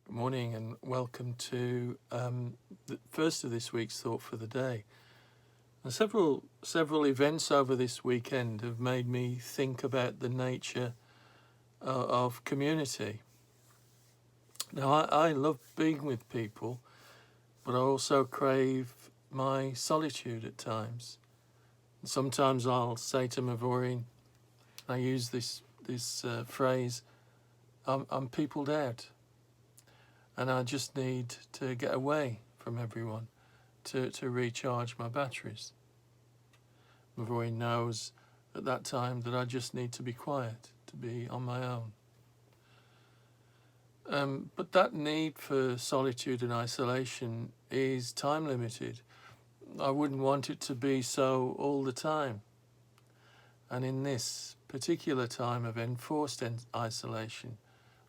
Good morning and welcome to the first of this week's Thought for the Day. And several events over this weekend have made me think about the nature of community. Now, I love being with people, but I also crave my solitude at times. And sometimes I'll say to Mavoreen, I use this phrase, I'm peopled out. And I just need to get away from everyone to recharge my batteries. Mavoreen knows at that time that I just need to be quiet, to be on my own. But that need for solitude and isolation is time limited. I wouldn't want it to be so all the time. And in this particular time of enforced isolation,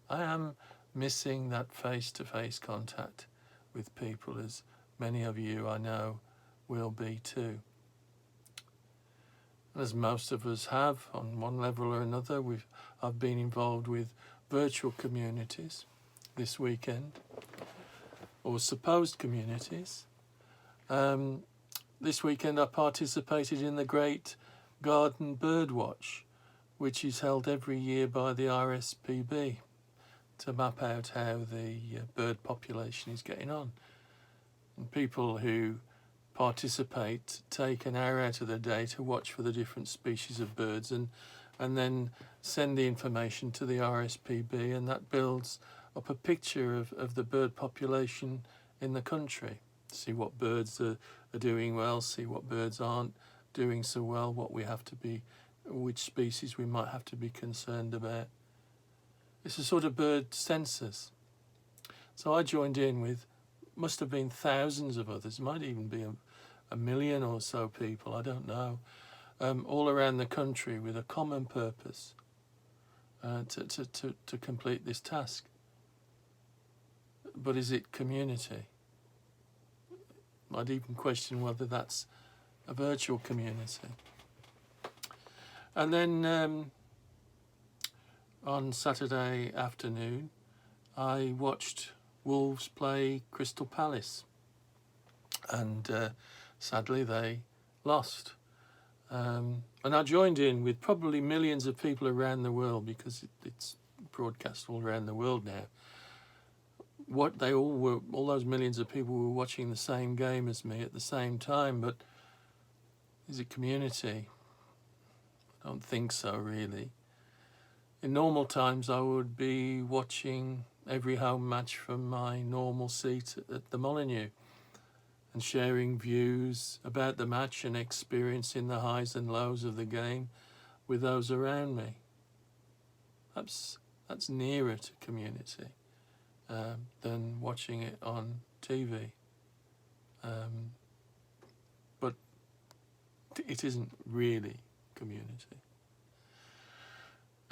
I am missing that face-to-face contact with people, as many of you I know will be too. And as most of us have, on one level or another, I've been involved with virtual communities this weekend, or supposed communities. This weekend I participated in the Great Garden Bird Watch, which is held every year by the RSPB, to map out how the bird population is getting on. And people who participate take an hour out of their day to watch for the different species of birds and then send the information to the RSPB, and that builds up a picture of the bird population in the country. See what birds are doing well, see what birds aren't doing so well, which species we might have to be concerned about. It's a sort of bird census. So I joined in with, must have been thousands of others, might even be a million or so people, I don't know, all around the country with a common purpose to complete this task. But is it community? I'd even question whether that's a virtual community. And then on Saturday afternoon, I watched Wolves play Crystal Palace, and sadly they lost. And I joined in with probably millions of people around the world, because it's broadcast all around the world now. All those millions of people were watching the same game as me at the same time, but is it community? I don't think so, really. In normal times, I would be watching every home match from my normal seat at the Molyneux and sharing views about the match and experiencing the highs and lows of the game with those around me. That's nearer to community than watching it on TV. But it isn't really community.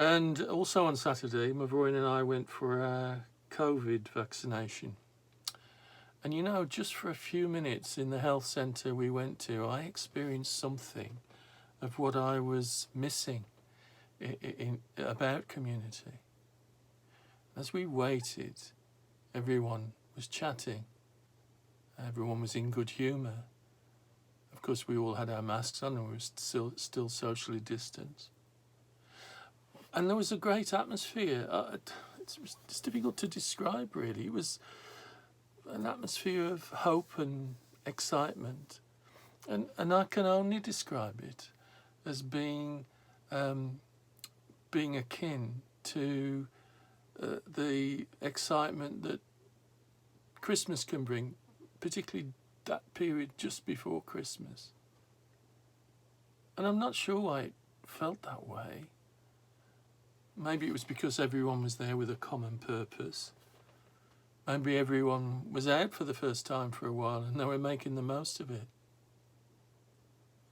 And also on Saturday, Mavoreen and I went for our COVID vaccination. And you know, just for a few minutes in the health centre we went to, I experienced something of what I was missing about community. As we waited, everyone was chatting. Everyone was in good humour. Of course, we all had our masks on and we were still socially distanced. And there was a great atmosphere. It's difficult to describe, really. It was an atmosphere of hope and excitement. And I can only describe it as being akin to the excitement that Christmas can bring, particularly that period just before Christmas. And I'm not sure why it felt that way. Maybe it was because everyone was there with a common purpose. Maybe everyone was out for the first time for a while and they were making the most of it.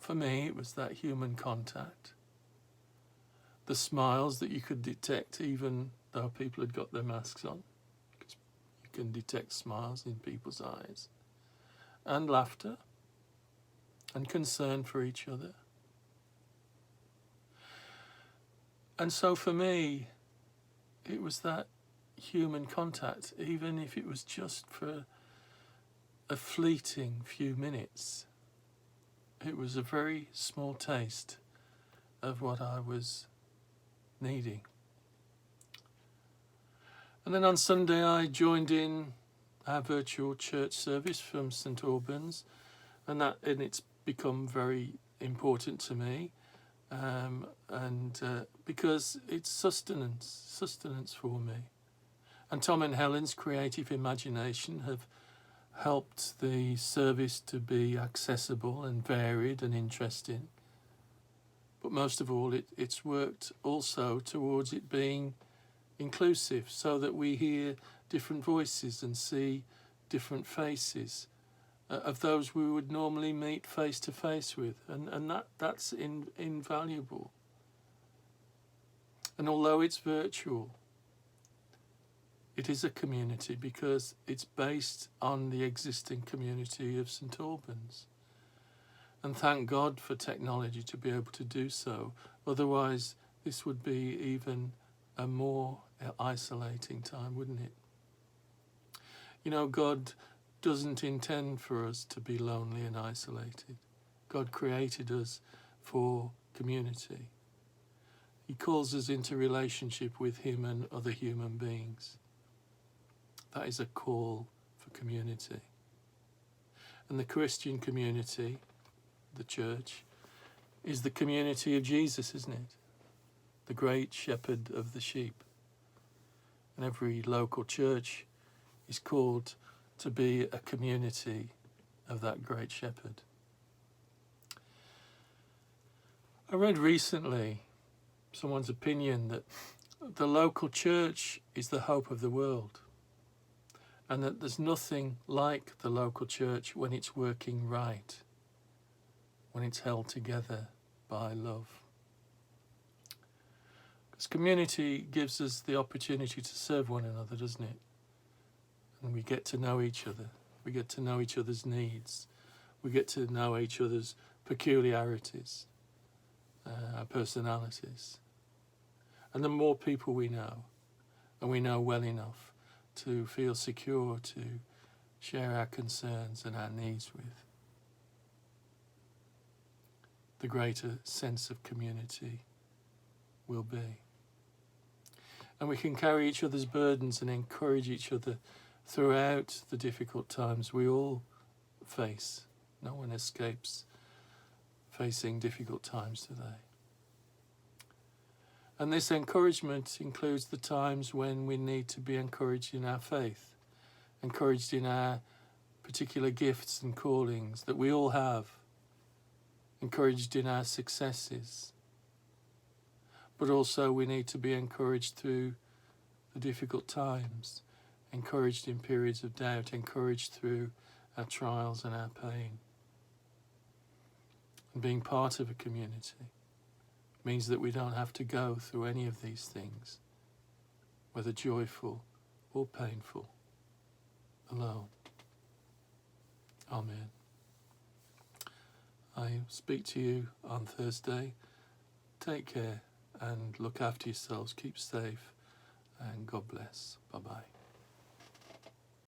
For me, it was that human contact. The smiles that you could detect even though people had got their masks on, because you can detect smiles in people's eyes. And laughter and concern for each other. And so for me, it was that human contact, even if it was just for a fleeting few minutes. It was a very small taste of what I was needing. And then on Sunday I joined in our virtual church service from St Albans, and it's become very important to me, because it's sustenance for me. And Tom and Helen's creative imagination have helped the service to be accessible and varied and interesting. But most of all, it's worked also towards it being inclusive, so that we hear different voices and see different faces of those we would normally meet face to face with, and that's invaluable. And although it's virtual, it is a community because it's based on the existing community of St Albans. And thank God for technology to be able to do so. Otherwise, this would be even a more isolating time, wouldn't it? You know, God doesn't intend for us to be lonely and isolated. God created us for community. He calls us into relationship with Him and other human beings. That is a call for community. And the Christian community, the church, is the community of Jesus, isn't it? The great shepherd of the sheep. And every local church is called to be a community of that great shepherd. I read recently someone's opinion that the local church is the hope of the world, and that there's nothing like the local church when it's working right, when it's held together by love. Because community gives us the opportunity to serve one another, doesn't it? And we get to know each other. We get to know each other's needs. We get to know each other's peculiarities, our personalities. And the more people we know, and we know well enough to feel secure to share our concerns and our needs with, the greater sense of community will be. And we can carry each other's burdens and encourage each other throughout the difficult times we all face. No one escapes facing difficult times today. And this encouragement includes the times when we need to be encouraged in our faith, encouraged in our particular gifts and callings that we all have, encouraged in our successes. But also we need to be encouraged through the difficult times, encouraged in periods of doubt, encouraged through our trials and our pain. And being part of a community means that we don't have to go through any of these things, whether joyful or painful, alone. Amen. I speak to you on Thursday. Take care and look after yourselves. Keep safe, and God bless. Bye-bye.